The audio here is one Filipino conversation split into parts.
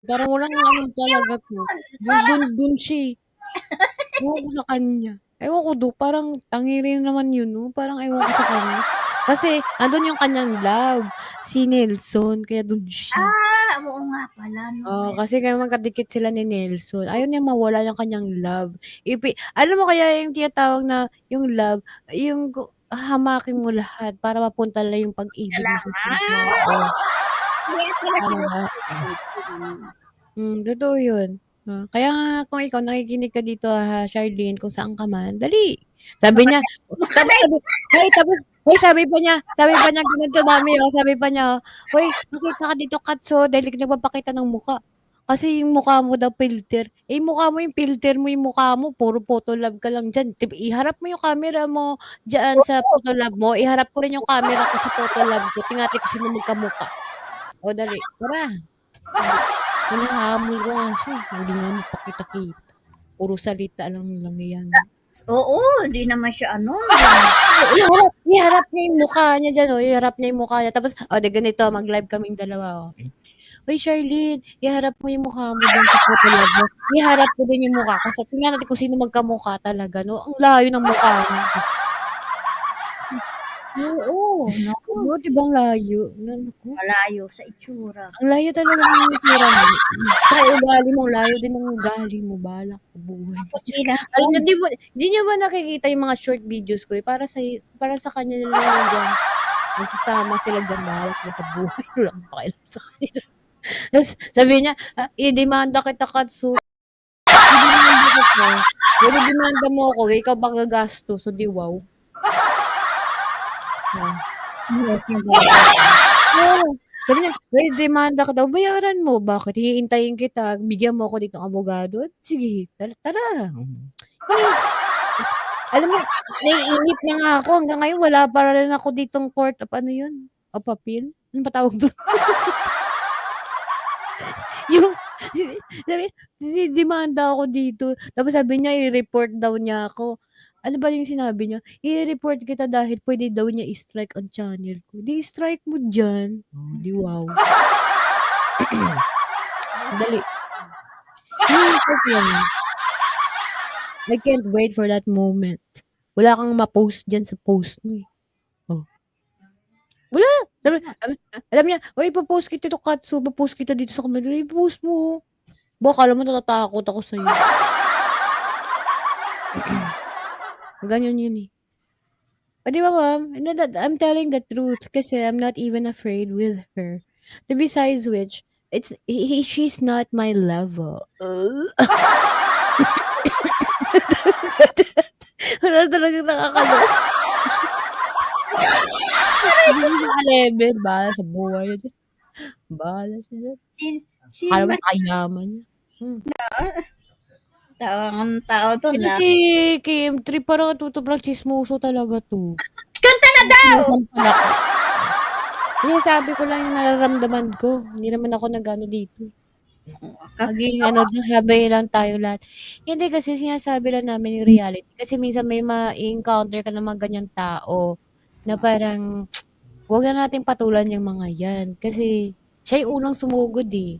Parang walang ano talaga 'to. Dun siya, eh. Ewan ko sa kanya. Ewan ko parang tangi rin naman yun 'no, parang ewan ko sa kanya. Kasi andun yung kanyang love, si Nelson, kaya dun siya. Oo nga pala 'no, Oo, kasi kaya magkadikit sila ni Nelson. Ayaw niyang mawala yung kanyang love. Alam mo kaya yung tinatawag na yung love, yung hahamakin mo lahat para mapunta lang yung pag-ibig mo sa isang salamat. tao. Kaya pala sila Tama. gano'n. Totoo yun. Kaya nga kung ikaw nakikinig ka dito, Charlene, kung saan ka man, dali. Sabi niya tapos Maka-live sabi ay tapos hoy sabi pa niya ganito mami, sabi pa niya, "Hoy makita ka dito Katso dahil ka nagpapakita ng mukha. Kasi yung mukha mo daw filter." Eh, mukha mo yung filter mo yung mukha mo puro photolab ka lang diyan. Iharap mo yung camera mo diyan sa photolab mo, iharap ko rin yung camera ko sa photolab ko, tingnan natin kung sino magkamukha. O dali, tara. Hinahamon ko nga siya, hindi nga magpakita-kita. Puro salita lang yan. Oo, hindi naman siya ano, Iharap niya yung mukha niya diyan, oh, iharap niya yung mukha niya tapos, "De ganito mag-live kaming dalawa, oh. Hoy Charlene, iharap mo yung mukha mo dun sa photolab mo, iharap ko din yung mukha ko tingnan natin kung sino magkamukha talaga 'no." Ang layo ng mukha niya, Diyos oo, Diyos ko naku, 'no, 'di ba ang layo? Naku. malayo sa itsura. Ang layo talaga ng itsura mo. Tsaka ugali mo, ang layo din ng ugali mo, bahala ka sa buhay mo Ako diyan. din Alam naman, niyo di niyo ba nakikita yung mga short videos ko, para sa kanya na lang nandiyan. Nagsasama sila diyan, bahala sila sa buhay, wala akong pakialam sa kanila. Tapos sabi niya, "Idemanda kita Katsu." Idemanda kita. Idedemanda mo ako, ikaw ba gagastos, o 'di wow. Oh. yes, yung gano'n. Oo, sabi niya, "May demanda ka daw, bayaran mo, bakit hihintayin kita, bigyan mo ako ditong abogado, sige tara." Alam mo naiinip na nga ako hanggang ngayon wala pa rin ako ditong court of ano yun, of appeal, ano ba tawag dun? Yung sabi dinidemanda ako dito, tapos sabi niya i-report daw niya ako. Ano ba yung sinabi niya, "I-re-report kita dahil puwede daw niya i-strike ang channel ko." 'Di strike mo diyan. Oh, 'di wow. Dali. Hinihintay ko lang. I can't wait for that moment. Wala kang ma-post diyan sa post mo, eh. Oh, wala. Alam niya, "Uy, ipo-post kita dito Katsu, po-post kita dito sa kamera." I-post mo. Akala mo natatakot ako sa'yo. Ganyan yun, eh. Oh, 'di ba ma'am, I'm telling the truth kasi I'm not even afraid with her. Besides which, she's not my level. Wala talagang nakakaloka. Hindi mo siya ka-level, bahala sa buhay niya diyan. Bahala siya diyan. Akala Sino mo mas napakayaman niya. taong tao dun Ito na, si KM3 parang sobrang tsismoso talaga 'to. "Kanta na daw!" Sinasampal ako. Sinasabi ko lang yung nararamdaman ko, hindi naman ako nag-ano dito. Maging ano diyan, sabay lang tayo lahat. Hindi kasi sinasabi lang namin yung reality kasi minsan may ma-e-encounter ka ng mga ganyang tao na parang, "Wag na nating patulan yung mga 'yan." Kasi siya yung unang sumugod, eh.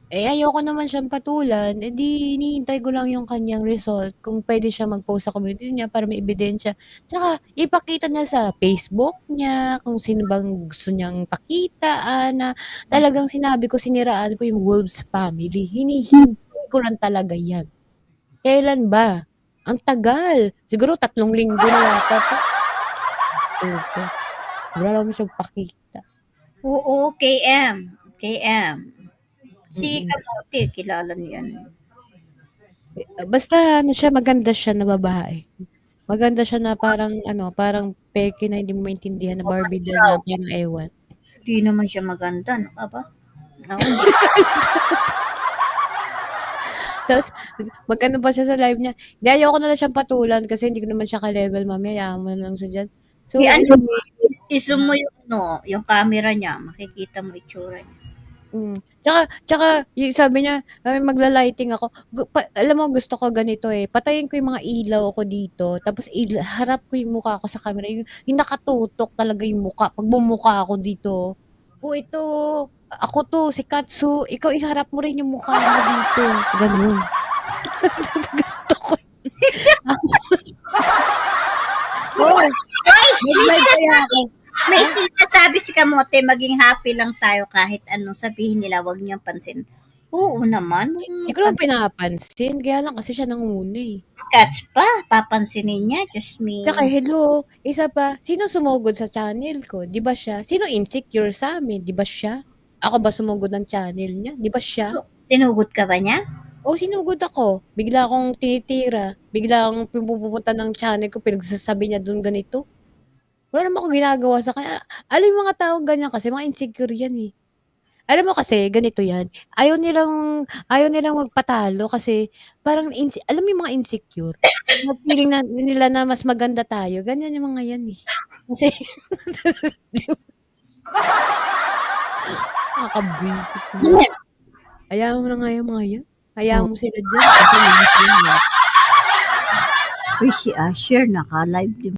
Ayoko naman siyang patulan, hinihintay ko lang yung kanyang result kung puwede siya mag-post sa community niya para may ebidensya. Tsaka ipakita niya sa Facebook niya kung sino bang gusto niyang pakitaan na talagang sinabi ko siniraan ko yung Wolves family. Hinihintay ko lang talaga 'yan. Kailan ba? Ang tagal. Siguro 3 linggo na yata 'to. Opo. Wala naman siyang pakita. Oo, KM, KM. Si Mm. Kamote kilala niyo 'yan. Basta ano siya, maganda siya na babae. Maganda siya na parang ano, parang peke na hindi mo maintindihan na Barbie doll Ikaw, na parang ewan. hindi naman siya maganda, ano ka ba? Naku, hindi. Tapos mag-ano pa siya sa live niya, "Hindi, ayoko na lang siyang patulan kasi hindi ko naman siya ka-level mami, hayaan mo na lang siya diyan." So I-ano mo, anyway, i-zoom mo yung ano, yung camera niya, makikita mo itsura niya. tsaka yung sabi niya, magla-lighting ako. Alam mo gusto ko ganito, eh, patayin ko yung mga ilaw ko dito tapos harap ko yung mukha ko sa camera, yung nakatutok talaga yung mukha, pagbumukha ko dito. "Oh, ito, ako 'to, si Katsu, ikaw iharap mo rin yung mukha mo dito." Gano'n. Gusto ko tapos oo, Ay, nag-live kaya ako. may Ha? sinasabi si Kamote, maging happy lang tayo kahit anong sabihin nila, wag niyong pansin. Oo naman, wag Di niyong ko naman pinapansin, kaya lang kasi siya nanguna, eh. Catch pa, papansinin niya, Diyos Tsaka me. hello, isa pa, sino sumugod sa channel ko? 'Di ba siya? Sino insecure sa'min? 'Di ba siya? Ako ba sumugod ng channel niya? 'Di ba siya? Sinugod ka ba niya? Oo, sinugod ako. Bigla akong tinitira, biglang pumupunta ng channel ko, pinagsasabi niya dun ganito. Wala naman akong ginagawa sa kanya. Alam mo yung mga taong ganyan kasi mga insecure yan, eh. Alam mo kasi ganito yan, ayaw nilang magpatalo kasi parang alam mo yung mga insecure, na feeling na nila na mas maganda tayo, ganyan yung mga yan, eh. Kasi nakakabwisit naman. Hayaan mo na nga yung mga yan. Hayaan Oh. mo sila diyan, kasi limit yan, eh. Uy, si Asher, naka-live din